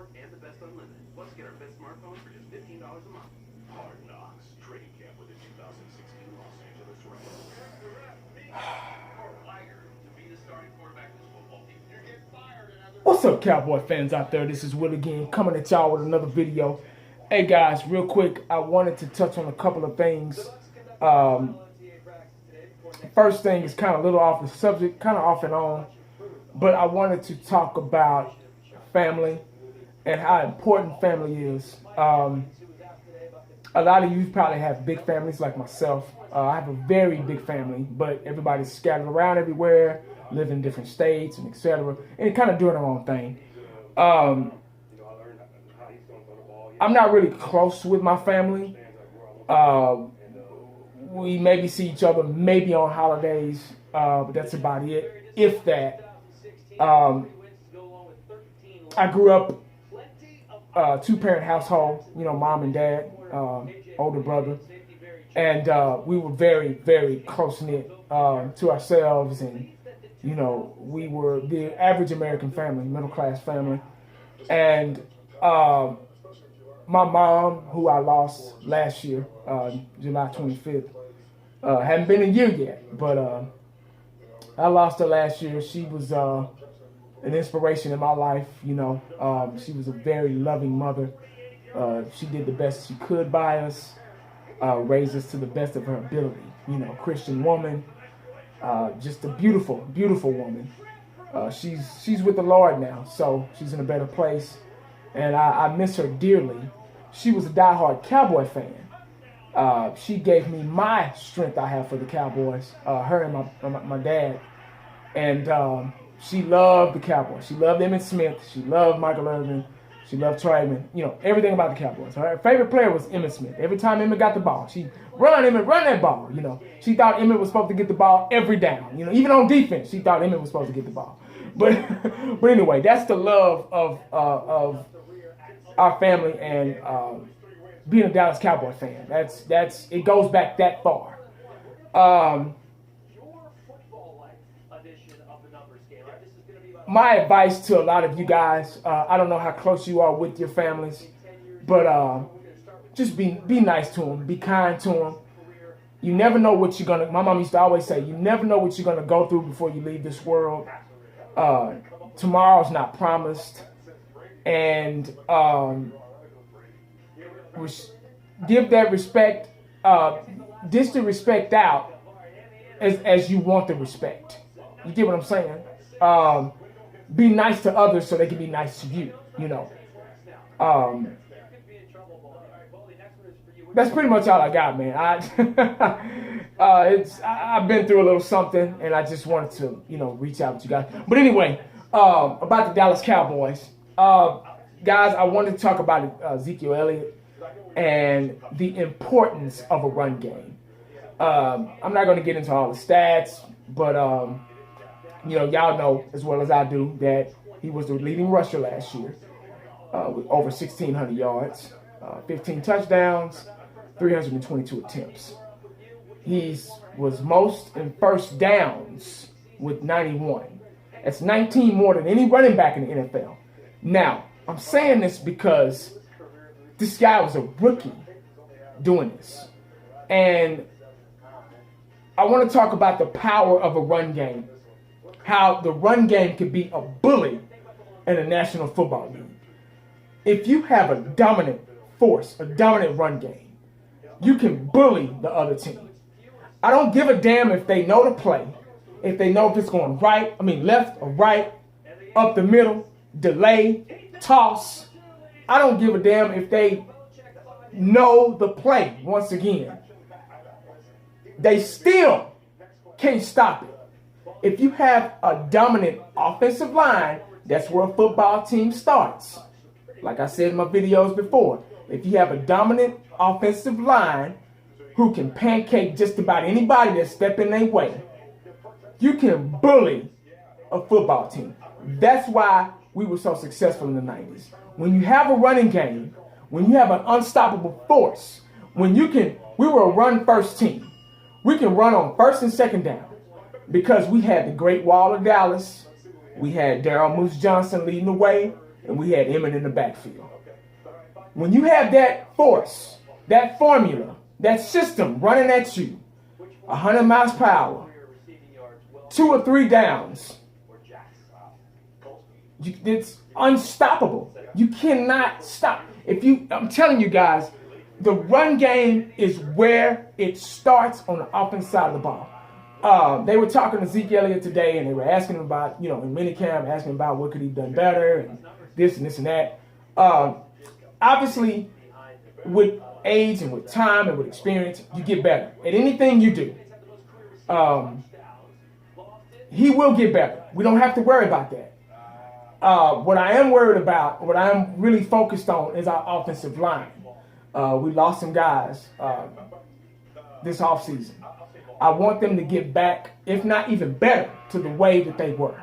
support and the best unlimited. Plus, get our best smartphone for just $15 a month. Hard Knocks training camp with the 2016 Los Angeles Rams. What's up, Cowboy fans out there? This is Will again, coming at y'all with another video. Hey guys, real quick, I wanted to touch on a couple of things. First thing is kind of a little off the subject, kind of off and on, but I wanted to talk about family and how important family is. A lot of you probably have big families like myself. I have a very big family, but everybody's scattered around everywhere, live in different states, and etc. And kind of doing their own thing. I'm not really close with my family. We maybe see each other maybe on holidays, but that's about it, if that. I grew up two-parent household, mom and dad, older brother. And we were very, very close-knit to ourselves. And, we were the average American family, middle-class family. And my mom, who I lost last year, July 25th, hadn't been a year yet. But I lost her last year. She was an inspiration in my life, She was a very loving mother. She did the best she could by us. Raised us to the best of her ability. Christian woman, just a beautiful, beautiful woman. She's with the Lord now, so she's in a better place, and I miss her dearly. She was a diehard Cowboy fan. She gave me my strength I have for the Cowboys. Her and my dad, and she loved the Cowboys. She loved Emmitt Smith. She loved Michael Irvin. She loved Troyman, everything about the Cowboys. Her favorite player was Emmitt Smith. Every time Emmitt got the ball, she'd run Emmitt, run that ball. She thought Emmitt was supposed to get the ball every down. Even on defense, she thought Emmitt was supposed to get the ball. But anyway, that's the love of our family and being a Dallas Cowboy fan. That's it goes back that far. My advice to a lot of you guys, I don't know how close you are with your families, but just be nice to them, be kind to them. You never know what you're my mom used to always say, you never know what you're going to go through before you leave this world. Tomorrow's not promised. And give that respect, dish the respect out as you want the respect. You get what I'm saying? Be nice to others so they can be nice to you, That's pretty much all I got, man. I've been through a little something, and I just wanted to, reach out to you guys. But anyway, about the Dallas Cowboys. Guys, I wanted to talk about Ezekiel Elliott and the importance of a run game. I'm not going to get into all the stats, but y'all know as well as I do that he was the leading rusher last year with over 1,600 yards, 15 touchdowns, 322 attempts. He was most in first downs with 91. That's 19 more than any running back in the NFL. Now, I'm saying this because this guy was a rookie doing this. And I want to talk about the power of a run game. How the run game could be a bully in the National Football League. If you have a dominant force, a dominant run game, you can bully the other team. I don't give a damn if they know the play, if they know if it's going left or right, up the middle, delay, toss. I don't give a damn if they know the play once again. They still can't stop it. If you have a dominant offensive line, that's where a football team starts. Like I said in my videos before, if you have a dominant offensive line who can pancake just about anybody that's stepping their way, you can bully a football team. That's why we were so successful in the 90s. When you have a running game, when you have an unstoppable force, we were a run-first team. We can run on first and second down. Because we had the Great Wall of Dallas. We had Daryl Moose Johnson leading the way. and we had Emmett in the backfield. When you have that force, that formula, that system running at you, 100 miles per hour, 2 or 3 downs, it's unstoppable. You cannot stop. I'm telling you guys, the run game is where it starts on the offense side of the ball. They were talking to Ezekiel Elliott today, and they were asking him about, in minicamp, asking him about what could he have done better, and this and this and that. Obviously, with age and with time and with experience, you get better at anything you do. He will get better. We don't have to worry about that. What I am worried about, what I am really focused on, is our offensive line. We lost some guys this offseason. I want them to get back, if not even better, to the way that they were.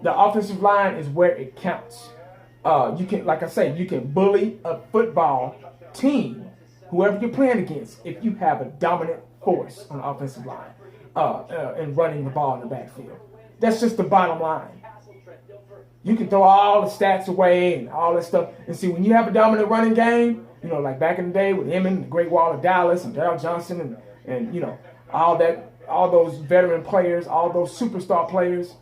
The offensive line is where it counts. You can, like I say, you can bully a football team, whoever you're playing against, if you have a dominant force on the offensive line and running the ball in the backfield. That's just the bottom line. You can throw all the stats away and all that stuff. And see, when you have a dominant running game, like back in the day with Emmett and the Great Wall of Dallas and Darrell Johnson and all those veteran players, all those superstar players,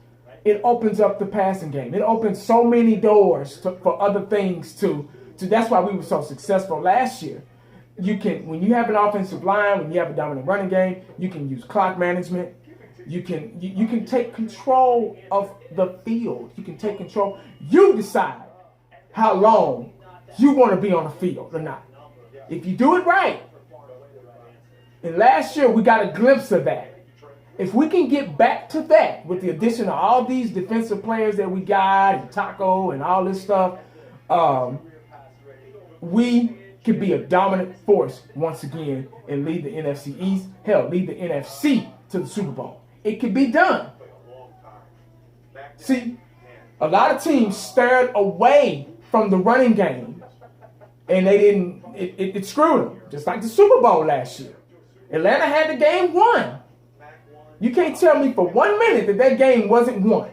it opens up the passing game. It opens so many doors for other things to. That's why we were so successful last year. When you have an offensive line, when you have a dominant running game, you can use clock management. You can take control of the field. You can take control. You decide how long you want to be on the field or not. If you do it right. And last year we got a glimpse of that. If we can get back to that with the addition of all these defensive players that we got and Taco and all this stuff, we could be a dominant force once again and lead the NFC East. Hell, lead the NFC to the Super Bowl. It could be done. See, a lot of teams stared away from the running game, and they didn't. It screwed them, just like the Super Bowl last year. Atlanta had the game won. You can't tell me for 1 minute that game wasn't won.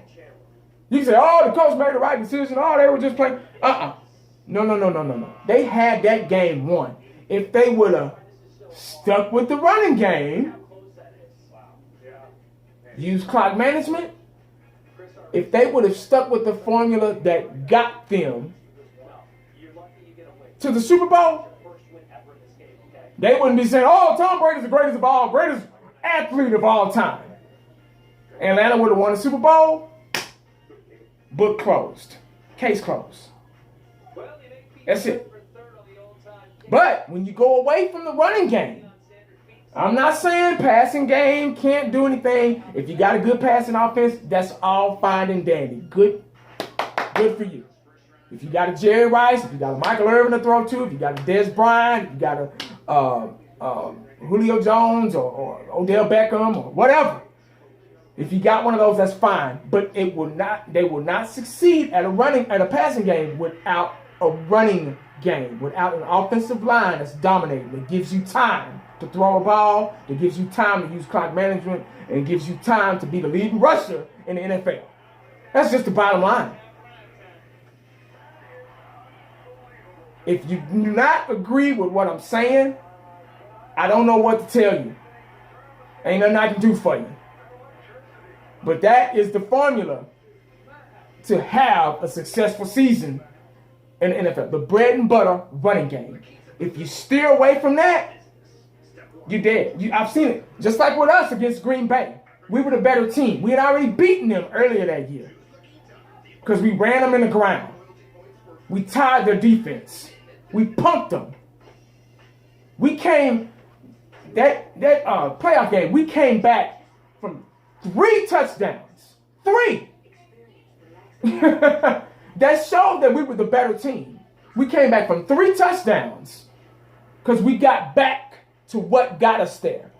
You can say, "Oh, the coach made the right decision. Oh, they were just playing." No. They had that game won. If they would have stuck with the running game, use clock management, if they would have stuck with the formula that got them to the Super Bowl, they wouldn't be saying, "Oh, Tom Brady's the greatest athlete of all time." Atlanta would have won the Super Bowl. Book closed. Case closed. That's it. But when you go away from the running game, I'm not saying passing game can't do anything. If you got a good passing offense, that's all fine and dandy. Good for you. If you got a Jerry Rice, if you got a Michael Irvin to throw to, if you got a Dez Bryant, if you got a Julio Jones or Odell Beckham or whatever, if you got one of those, that's fine. But they will not succeed at a passing game without a running game, without an offensive line that's dominating, that gives you time to throw a ball, that gives you time to use clock management, and gives you time to be the leading rusher in the NFL. That's just the bottom line. If you do not agree with what I'm saying, I don't know what to tell you. Ain't nothing I can do for you. But that is the formula to have a successful season in the NFL. The bread and butter running game. If you steer away from that, you're dead. I've seen it. Just like with us against Green Bay. We were the better team. We had already beaten them earlier that year. Because we ran them in the ground. We tied their defense. We punked them. We came, that playoff game, we came back from 3 touchdowns. 3. That showed that we were the better team. We came back from 3 touchdowns because we got back to what got us there.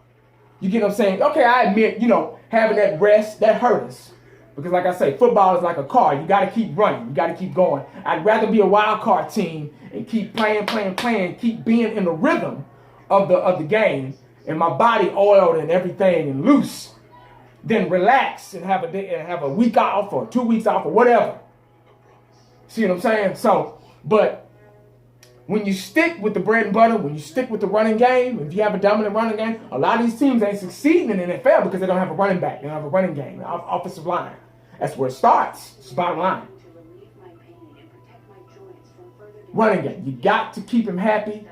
You get what I'm saying? Okay, I admit, having that rest, that hurt us. Because like I say, football is like a car. You got to keep running. You got to keep going. I'd rather be a wild card team and keep playing, keep being in the rhythm of the game and my body oiled and everything and loose, than relax and have a week off or 2 weeks off or whatever. See what I'm saying? So, but when you stick with the bread and butter, when you stick with the running game, if you have a dominant running game, a lot of these teams ain't succeeding in the NFL because they don't have a running back. They don't have a running game, offensive line. That's where it starts. It's the bottom line. Running game. You got to keep him happy.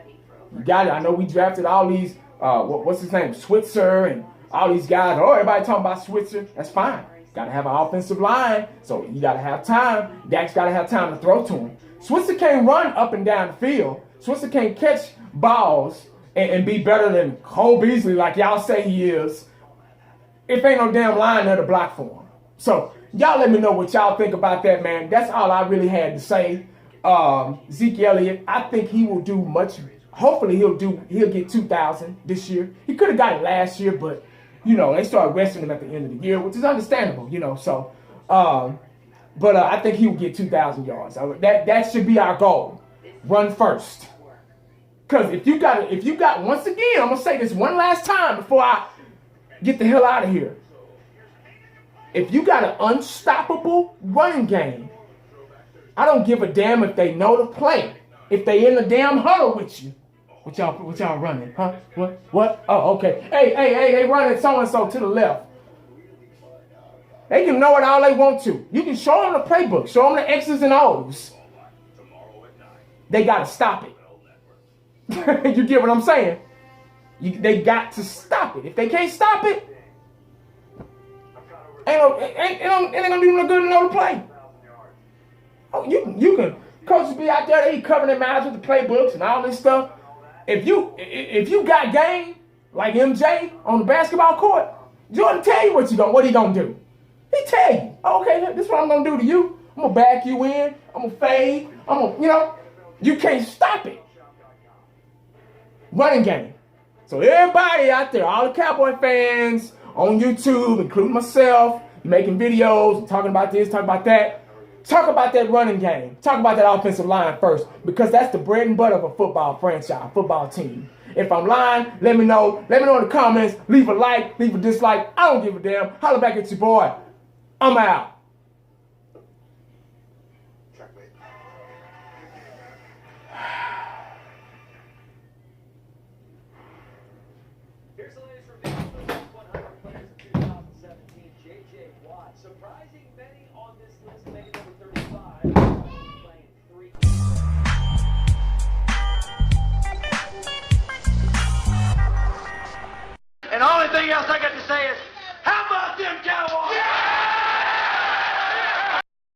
You got it. I know we drafted all these, what's his name, Switzer and all these guys. Oh, everybody talking about Switzer. That's fine. Got to have an offensive line, so you got to have time. Dak's got to have time to throw to him. Switzer can't run up and down the field. Switzer can't catch balls and be better than Cole Beasley like y'all say he is if ain't no damn line there to block for him. So y'all let me know what y'all think about that, man. That's all I really had to say. Ezekiel Elliott, I think he will do much. Hopefully he'll get 2,000 this year. He could have got it last year, but you know, they started resting him at the end of the year, which is understandable, you know. So, but I think he will get 2,000 yards. That should be our goal. Run first. Because if you got, once again, I'm gonna say this one last time before I get the hell out of here. If you got an unstoppable running game, I don't give a damn if they know the play. If they in the damn huddle with you. What y'all running? Huh? What? Oh, okay. Hey, running so-and-so to the left. They can know it all they want to. You can show them the playbook. Show them the X's and O's. They got to stop it. You get what I'm saying? They got to stop it. If they can't stop it, ain't gonna do no good to know the play. Oh, you can coaches be out there, they covering their mouths with the playbooks and all this stuff. If you got game like MJ on the basketball court, Jordan tell you what he gonna do. He tell you, okay, this is what I'm gonna do to you. I'm gonna back you in. I'm gonna fade. You can't stop it. Running game. So everybody out there, all the Cowboy fans on YouTube, including myself, making videos, talking about this, talking about that. Talk about that running game. Talk about that offensive line first, because that's the bread and butter of a football franchise, football team. If I'm lying, let me know. Let me know in the comments. Leave a like, leave a dislike. I don't give a damn. Holla back at your boy. I'm out. Here's the latest from the 100 players of 2017. J.J. Watt, surprising many on this list, making number 35, playing 3. And the only thing else I got to say is,